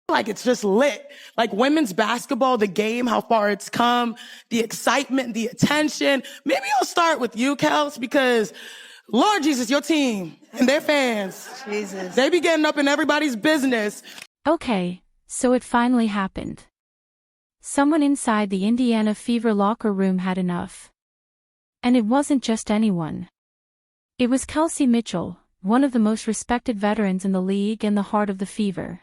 like it's just lit. Like women's basketball, the game, how far it's come, the excitement, the attention. Maybe I'll start with you, Kels, because Lord Jesus, your team and their fans, Jesus, they be getting up in everybody's business. Okay, so it finally happened. Someone inside the Indiana Fever locker room had enough. And it wasn't just anyone. It was Kelsey Mitchell, one of the most respected veterans in the league and the heart of the Fever.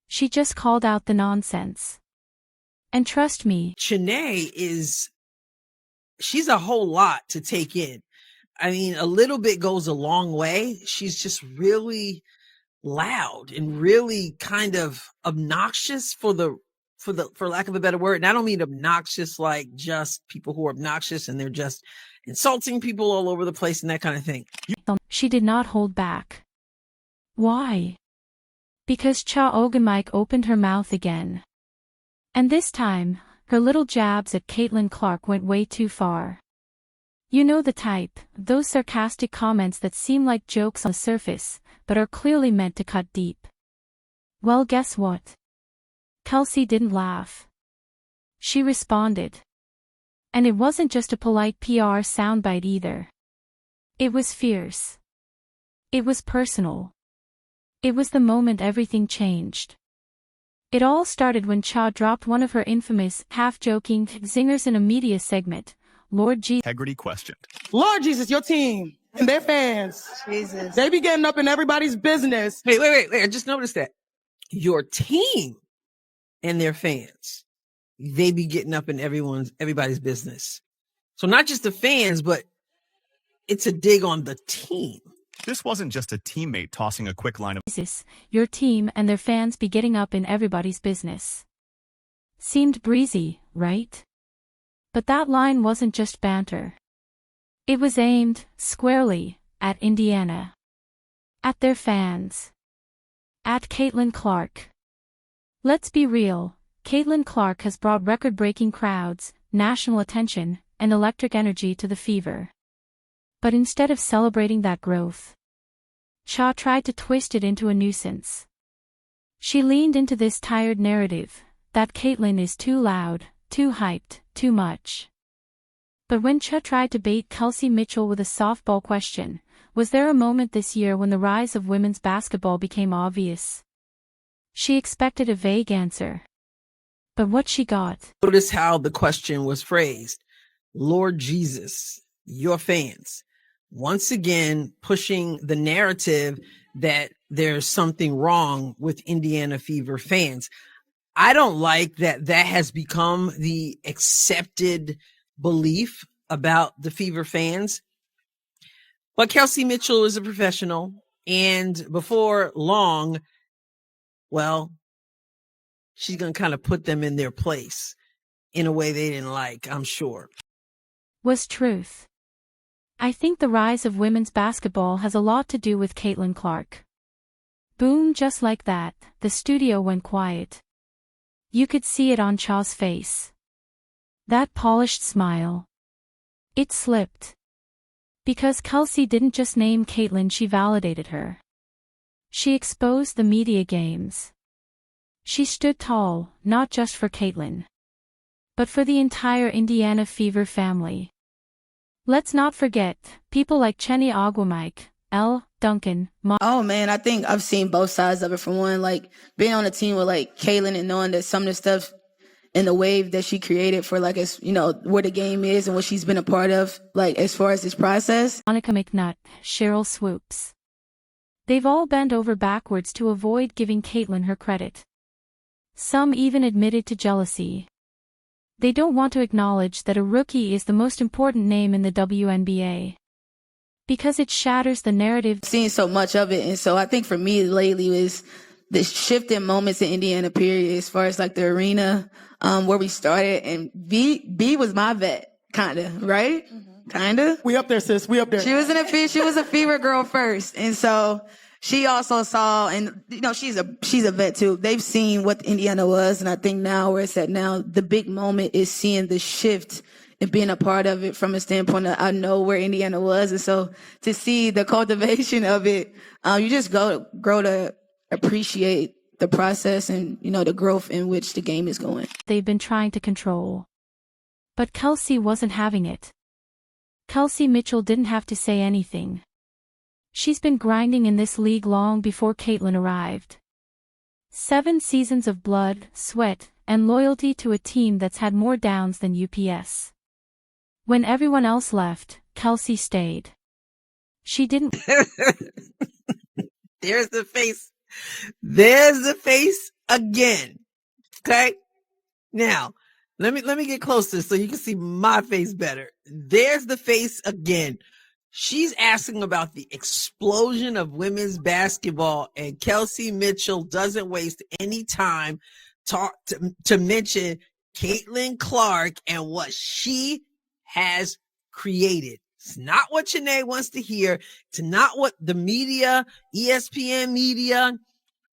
She just called out the nonsense. And trust me, Chanae she's a whole lot to take in. I mean, a little bit goes a long way. She's just really loud and really kind of obnoxious for lack of a better word. And I don't mean obnoxious like just people who are obnoxious and they're just insulting people all over the place and that kind of thing. She did not hold back. Why? Because Cha Ogunmike opened her mouth again. And this time, her little jabs at Caitlin Clark went way too far. You know the type, those sarcastic comments that seem like jokes on the surface, but are clearly meant to cut deep. Well, guess what? Kelsey didn't laugh. She responded. And it wasn't just a polite PR soundbite either. It was fierce. It was personal. It was the moment everything changed. It all started when Cha dropped one of her infamous, half-joking zingers in a media segment. Lord Jesus. Integrity questioned. Lord Jesus, your team and their fans, Jesus, they be getting up in everybody's business. Wait. I just noticed that. Your team and their fans, they be getting up in everybody's business. So not just the fans, but it's a dig on the team. This wasn't just a teammate tossing a quick line of Jesus, your team and their fans be getting up in everybody's business. Seemed breezy, right? But that line wasn't just banter. It was aimed, squarely, at Indiana. At their fans. At Caitlin Clark. Let's be real, Caitlin Clark has brought record-breaking crowds, national attention, and electric energy to the Fever. But instead of celebrating that growth, Cha tried to twist it into a nuisance. She leaned into this tired narrative, that Caitlin is too loud, too hyped, too much. But when Cha tried to bait Kelsey Mitchell with a softball question, was there a moment this year when the rise of women's basketball became obvious? She expected a vague answer. But what she got. Notice how the question was phrased. Lord Jesus, your fans. Once again, pushing the narrative that there's something wrong with Indiana Fever fans. I don't like that has become the accepted belief about the Fever fans. But Kelsey Mitchell is a professional, and before long, well, she's going to kind of put them in their place in a way they didn't like, I'm sure. Was truth. I think the rise of women's basketball has a lot to do with Caitlin Clark. Boom, just like that, the studio went quiet. You could see it on Cha's face. That polished smile. It slipped. Because Kelsey didn't just name Caitlin, she validated her. She exposed the media games. She stood tall, not just for Caitlin, but for the entire Indiana Fever family. Let's not forget, people like Cheney Ogwumike, L. Duncan, Oh man, I think I've seen both sides of it. For one, like being on a team with like Kaylin and knowing that some of the stuff and the wave that she created for like, as you know, where the game is and what she's been a part of, like as far as this process. Monica McNutt, Cheryl Swoops. They've all bent over backwards to avoid giving Caitlin her credit. Some even admitted to jealousy. They don't want to acknowledge that a rookie is the most important name in the WNBA. Because it shatters the narrative. Seeing so much of it, and so I think for me lately is the shift in moments in Indiana period as far as like the arena, where we started, and B was my vet, kinda, right? Mm-hmm. Kinda. We up there, sis. We up there. She was a Fever girl first, and so she also saw, and you know, she's a vet too. They've seen what Indiana was, and I think now where it's at now, the big moment is seeing the shift and being a part of it from a standpoint of I know where Indiana was, and so to see the cultivation of it, you just grow to appreciate the process and, the growth in which the game is going. They've been trying to control. But Kelsey wasn't having it. Kelsey Mitchell didn't have to say anything. She's been grinding in this league long before Caitlin arrived. 7 seasons of blood, sweat, and loyalty to a team that's had more downs than UPS. When everyone else left, Kelsey stayed. She didn't. There's the face. There's the face again. Okay? Now, let me get closer so you can see my face better. There's the face again. She's asking about the explosion of women's basketball, and Kelsey Mitchell doesn't waste any time to mention Caitlin Clark and what she has created. It's not what Janae wants to hear. It's not what the media, ESPN media,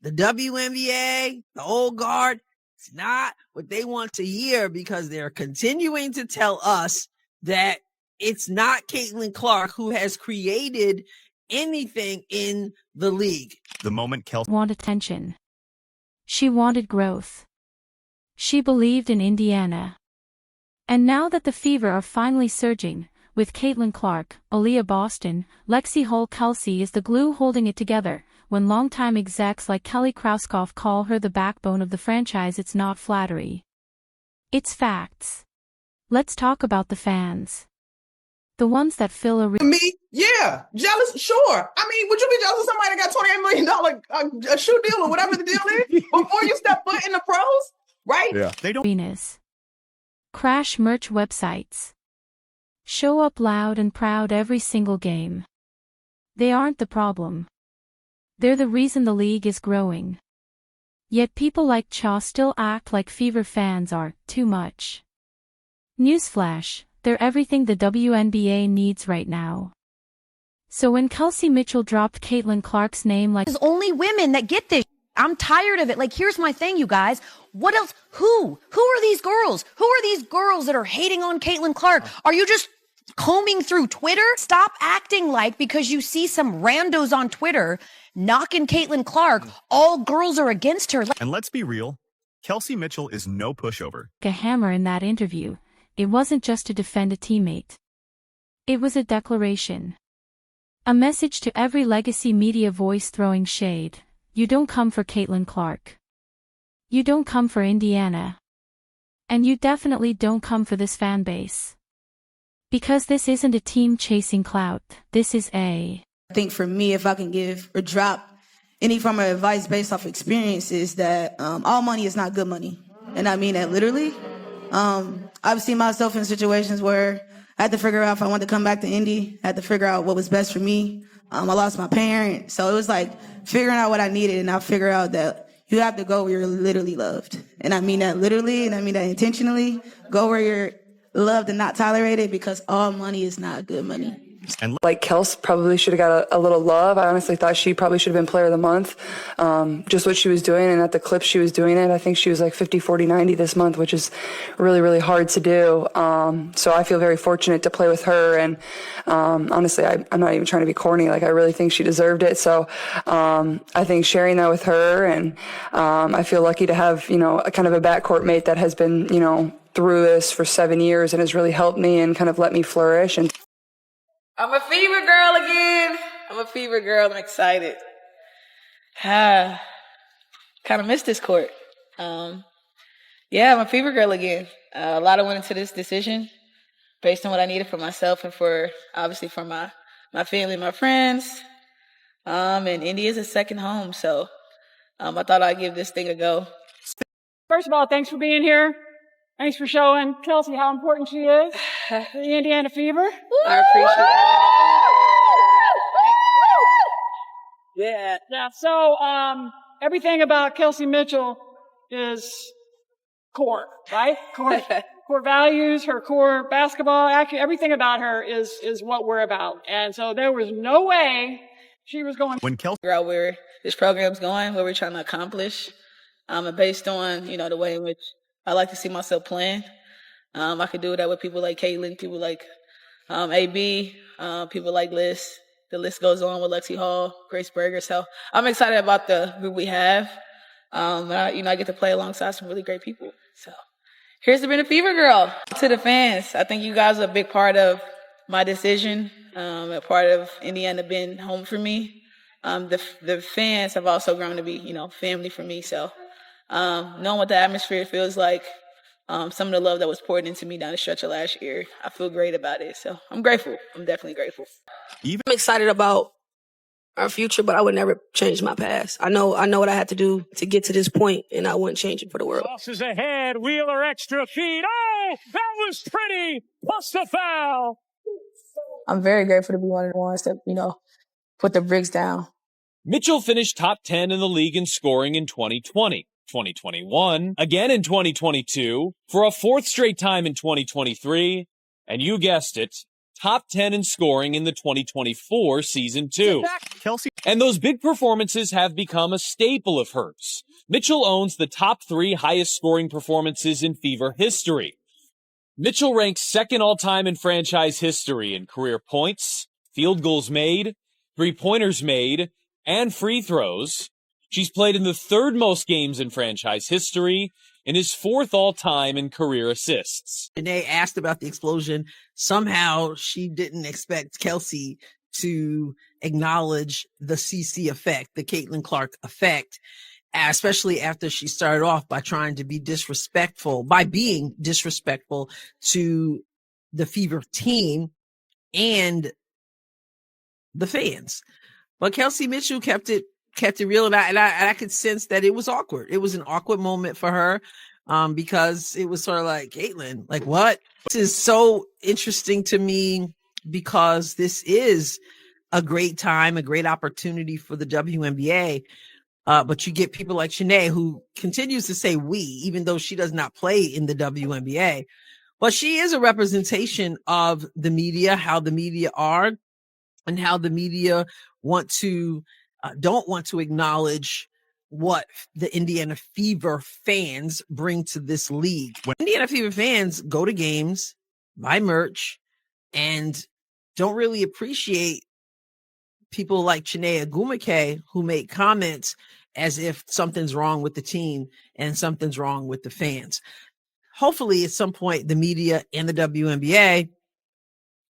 the WNBA, the old guard, it's not what they want to hear, because they're continuing to tell us that it's not Caitlin Clark who has created anything in the league. The moment Kelsey Want attention. She wanted growth. She believed in Indiana. And now that the Fever are finally surging, with Caitlin Clark, Aaliyah Boston, Lexi Hull, Kelsey is the glue holding it together. When longtime execs like Kelly Krauskopf call her the backbone of the franchise, it's not flattery. It's facts. Let's talk about the fans. The ones that fill a Me? Yeah. Jealous? Sure. I mean, would you be jealous of somebody that got $28 million a shoe deal or whatever the deal is before you step foot in the pros? Right? Yeah. They don't. arenas. Crash merch websites. Show up loud and proud every single game. They aren't the problem. They're the reason the league is growing. Yet people like Cha still act like Fever fans are too much. Newsflash, they're everything the WNBA needs right now. So when Kelsey Mitchell dropped Caitlin Clark's name like There's only women that get this. I'm tired of it. Like, here's my thing, you guys. What else? Who are these girls? Who are these girls that are hating on Caitlin Clark? Are you just combing through Twitter? Stop acting like because you see some randos on Twitter knocking Caitlin Clark, all girls are against her. And let's be real, Kelsey Mitchell is no pushover. a hammer in that interview. It wasn't just to defend a teammate. It was a declaration. A message to every legacy media voice throwing shade. You don't come for Caitlin Clark. You don't come for Indiana. And you definitely don't come for this fan base. Because this isn't a team chasing clout. This is I think for me, if I can give or drop any form of advice based off experience, is that all money is not good money. And I mean that literally. I've seen myself in situations where I had to figure out if I wanted to come back to Indy. I had to figure out what was best for me. I lost my parent. So it was like figuring out what I needed, and I figured out that you have to go where you're literally loved. And I mean that literally, and I mean that intentionally. Go where you're loved and not tolerated, because all money is not good money. And Like Kels probably should have got a little love. I honestly thought she probably should have been player of the month. Just what she was doing, and at the clip she was doing it, I think she was like 50, 40, 90 this month, which is really, really hard to do. So I feel very fortunate to play with her. And honestly, I'm not even trying to be corny. Like, I really think she deserved it. So I think sharing that with her, and I feel lucky to have, a kind of a backcourt mate that has been, through this for 7 years and has really helped me and kind of let me flourish. And I'm a Fever girl again. I'm a Fever girl. I'm excited. Kind of missed this court. I'm a Fever girl again. A lot of went into this decision based on what I needed for myself and for, obviously, for my family, my friends. And Indy is a second home, so I thought I'd give this thing a go. First of all, thanks for being here. Thanks for showing Kelsey how important she is. The Indiana Fever. I appreciate it. Yeah. Yeah. So, everything about Kelsey Mitchell is core, right? Core values, her core basketball, actually everything about her is what we're about. And so there was no way she was going when Kelsey figure out where this program's going, what we're trying to accomplish. And based on, the way in which I like to see myself playing. I could do that with people like Caitlin, people like AB, people like Liz. The list goes on with Lexi Hall, Grace Berger. So I'm excited about the group we have. I get to play alongside some really great people. So here's to being a Fever girl. To the fans, I think you guys are a big part of my decision, a part of Indiana being home for me. The fans have also grown to be, family for me. So knowing what the atmosphere feels like, some of the love that was poured into me down the stretch of last year, I feel great about it. So I'm grateful. I'm definitely grateful. I'm excited about our future, but I would never change my past. I know what I had to do to get to this point, and I wouldn't change it for the world. Tosses ahead, Wheeler extra feed. Oh, that was pretty. Plus the foul. I'm very grateful to be one of the ones that, put the bricks down. Mitchell finished top 10 in the league in scoring in 2020, 2021, again in 2022, for a fourth straight time in 2023, and you guessed it, top 10 in scoring in the 2024 season too. Kelsey. And those big performances have become a staple of hers. Mitchell owns the top 3 highest scoring performances in Fever history. Mitchell ranks second all-time in franchise history in career points, field goals made, three-pointers made, and free throws. She's played in the 3rd most games in franchise history and is 4th all-time in career assists. Janae asked about the explosion. Somehow she didn't expect Kelsey to acknowledge the CC effect, the Caitlin Clark effect, especially after she started off by trying to be disrespectful, by being disrespectful to the Fever team and the fans. But Kelsey Mitchell kept it real, and I could sense that it was awkward. It was an awkward moment for her, because it was sort of like, Caitlin, like what? This is so interesting to me because this is a great time, a great opportunity for the WNBA. But you get people like Shanae who continues to say we, even though she does not play in the WNBA. But she is a representation of the media, how the media are, and how the media don't want to acknowledge what the Indiana Fever fans bring to this league. When Indiana Fever fans go to games, buy merch, and don't really appreciate people like Chinea Agumake who make comments as if something's wrong with the team and something's wrong with the fans. Hopefully at some point the media and the WNBA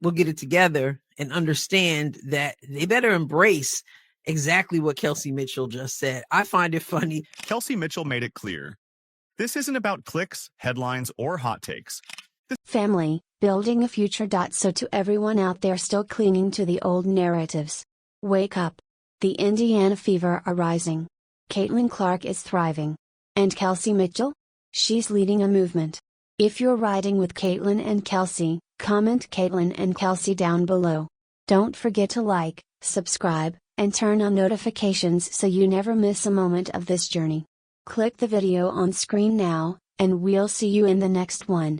will get it together and understand that they better embrace exactly what Kelsey Mitchell just said. I find it funny. Kelsey Mitchell made it clear. This isn't about clicks, headlines, or hot takes. Family, building a future. So to everyone out there still clinging to the old narratives, wake up. The Indiana Fever are rising. Caitlin Clark is thriving. And Kelsey Mitchell? She's leading a movement. If you're riding with Caitlin and Kelsey, comment Caitlin and Kelsey down below. Don't forget to like, subscribe, and turn on notifications so you never miss a moment of this journey. Click the video on screen now, and we'll see you in the next one.